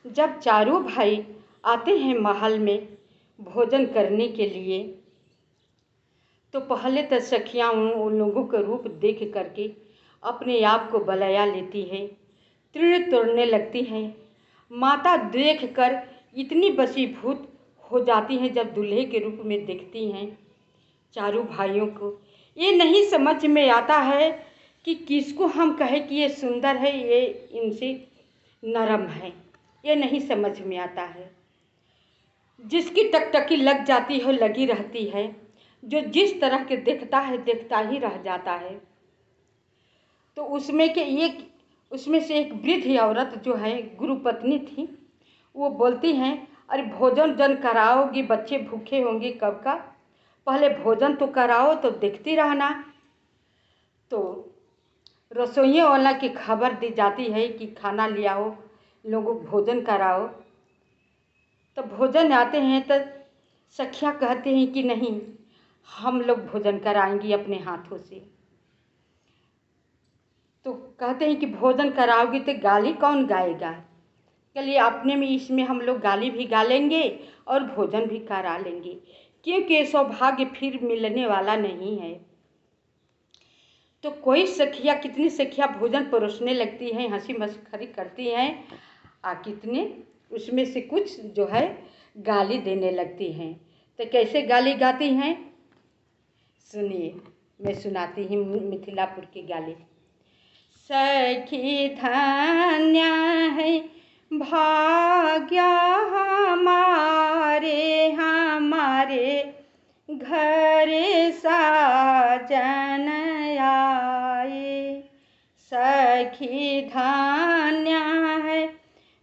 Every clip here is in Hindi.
जब चारों भाई आते हैं महल में भोजन करने के लिए, तो पहले तो सखियाँ उन लोगों का रूप देख करके अपने आप को बलया लेती है, तीर तोड़ने लगती हैं। माता देखकर इतनी वशीभूत हो जाती हैं जब दूल्हे के रूप में देखती हैं चारों भाइयों को। ये नहीं समझ में आता है कि किसको हम कहें कि ये सुंदर है, ये इनसे नरम है, ये नहीं समझ में आता है। जिसकी टकटकी लग जाती है लगी रहती है, जो जिस तरह के देखता है देखता ही रह जाता है। तो उसमें से एक वृद्ध औरत जो है गुरु पत्नी थी, वो बोलती हैं, अरे भोजन जन कराओगी, बच्चे भूखे होंगे कब का, पहले भोजन तो कराओ तो देखती रहना। तो रसोइयों वाला की खबर दी जाती है कि खाना ले आओ, लोगों को भोजन कराओ। तो भोजन आते हैं तो सखियाँ कहते हैं कि नहीं, हम लोग भोजन कराएंगी अपने हाथों से। तो कहते हैं कि भोजन कराओगी तो गाली कौन गाएगा, चलिए अपने में इसमें हम लोग गाली भी गा लेंगे और भोजन भी करा लेंगे, क्योंकि सौभाग्य फिर मिलने वाला नहीं है। तो कोई सखिया, कितनी सखिया भोजन परोसने लगती हैं, हंसी मस्खरी करती हैं, कितने उसमें से कुछ जो है गाली देने लगती हैं। तो कैसे गाली गाती हैं सुनिए, मैं सुनाती हूँ मिथिलापुर की गाली। सखी धन्य है भाग्य हमारे, हमारे घर साजन आए। सखी धन्य है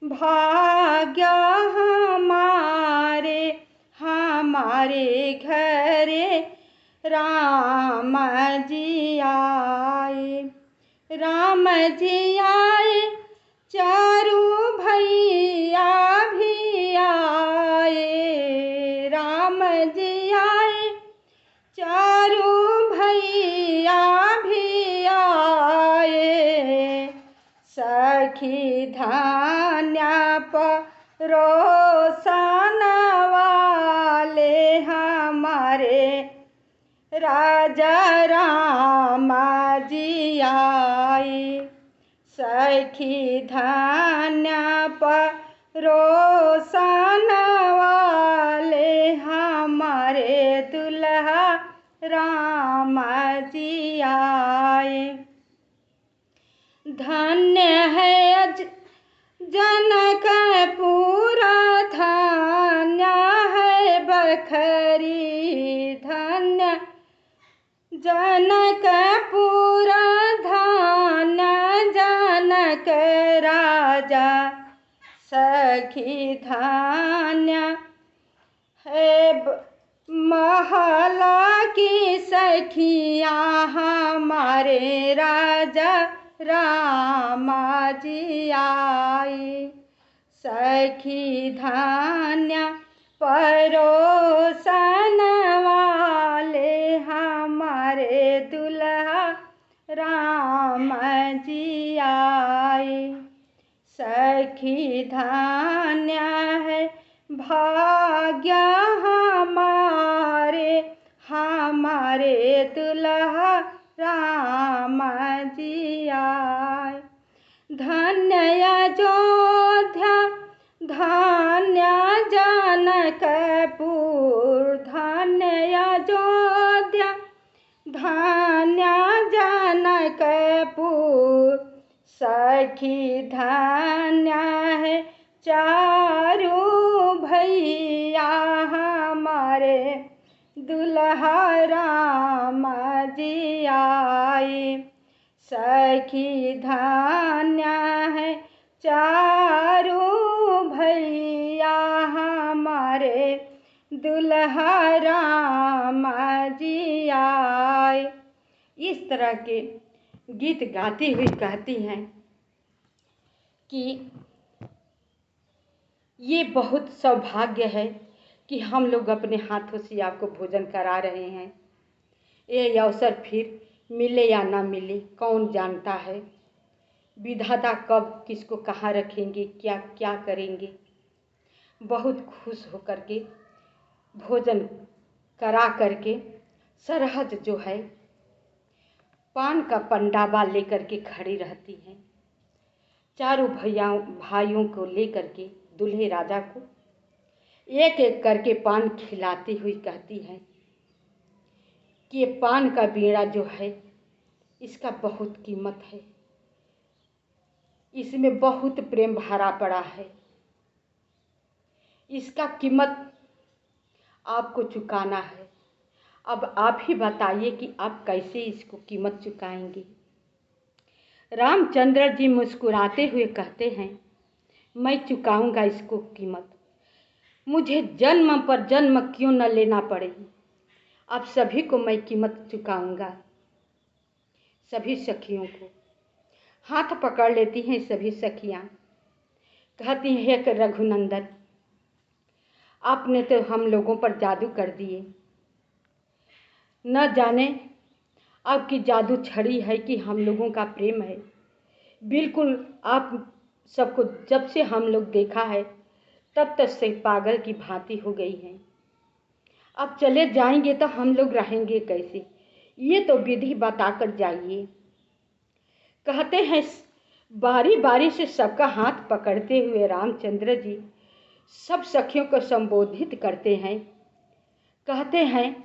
भाग्य हमारे, हमारे घर राम जी आए। राम जी आए, चारों भैया भी आए। राम जी आए, चारों भैया भी आए। सखी धन्य परोसन वाले हमारे राजा राम जी आए। सखी धन्य परोसन वाले हमारे दुल्हा राम जी आए। धन्य है जनकपुर, धन्य है बखरी, धन्य जनकपुर, धन्य जनक राजा। सखी धन्य है महला की सखियाँ, हमारे राजा राम जी आए। सखी धन्य परोसन वाले हमारे दुल्हा राम जी आए। सखी धन्य है भाग्य हमारे, हमारे दुल्हा राम जी आए। धन्य अयोध्या, धन्य जनकपुर, धन्य अयोध्या, धन्य जनकपुर। सखी धन्य है चारों भैया हमारे दुल्हा राम जी आए। सखी धन्य है चारों भैया हमारे दुल्हा राम जी आए। इस तरह के गीत गाती हुई कहती हैं कि ये बहुत सौभाग्य है कि हम लोग अपने हाथों से आपको भोजन करा रहे हैं। ये अवसर फिर मिले या ना मिले कौन जानता है। विधाता कब किसको कहाँ रखेंगे, क्या क्या करेंगे। बहुत खुश होकर के भोजन करा करके सरहद जो है पान का पंडाबा लेकर के खड़ी रहती हैं। चारों भाइयों को लेकर के दूल्हे राजा को एक एक करके पान खिलाती हुई कहती है कि ये पान का बीड़ा जो है इसका बहुत कीमत है, इसमें बहुत प्रेम भरा पड़ा है, इसका कीमत आपको चुकाना है। अब आप ही बताइए कि आप कैसे इसको कीमत चुकाएंगे। रामचंद्र जी मुस्कुराते हुए कहते हैं, मैं चुकाऊंगा इसको कीमत, मुझे जन्म पर जन्म क्यों न लेना पड़े, आप सभी को मैं कीमत चुकाऊंगा। सभी सखियों को हाथ पकड़ लेती हैं सभी सखियां, कहती हैं हे रघुनंदन, आपने तो हम लोगों पर जादू कर दिए, न जाने आपकी जादू छड़ी है कि हम लोगों का प्रेम है। बिल्कुल आप सबको जब से हम लोग देखा है तब तक से पागल की भांति हो गई हैं। अब चले जाएंगे तो हम लोग रहेंगे कैसे, ये तो विधि बताकर जाइए। कहते हैं बारी बारी से सबका हाथ पकड़ते हुए रामचंद्र जी सब सखियों को संबोधित करते हैं। कहते हैं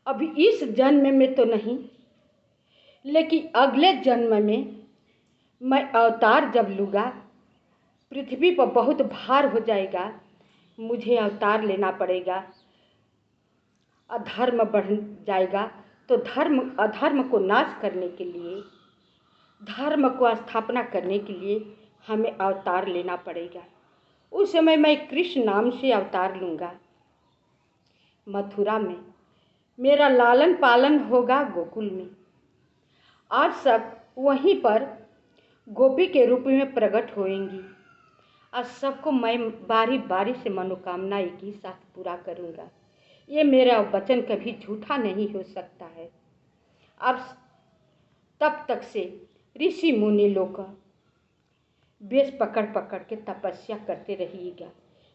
अभी इस जन्म में तो नहीं, लेकिन अगले जन्म में मैं अवतार जब लूँगा, पृथ्वी पर बहुत भार हो जाएगा, मुझे अवतार लेना पड़ेगा। अधर्म बढ़ जाएगा तो अधर्म को नाश करने के लिए, धर्म को स्थापना करने के लिए हमें अवतार लेना पड़ेगा। उस समय मैं कृष्ण नाम से अवतार लूँगा। मथुरा में मेरा लालन पालन होगा, गोकुल में आज सब वहीं पर गोपी के रूप में प्रकट होएंगी। आज सबको मैं बारी बारी से मनोकामना एक ही साथ पूरा करूँगा। ये मेरा वचन कभी झूठा नहीं हो सकता है। अब तब तक से ऋषि मुनि लोग बेस पकड़ पकड़ के तपस्या करते रहिएगा,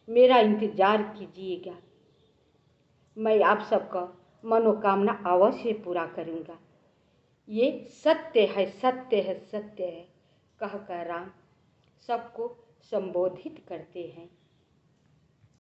मेरा इंतजार कीजिएगा, मैं आप सबका मनोकामना अवश्य पूरा करूँगा। ये सत्य है, सत्य है, सत्य है, कह कर राम सबको संबोधित करते हैं।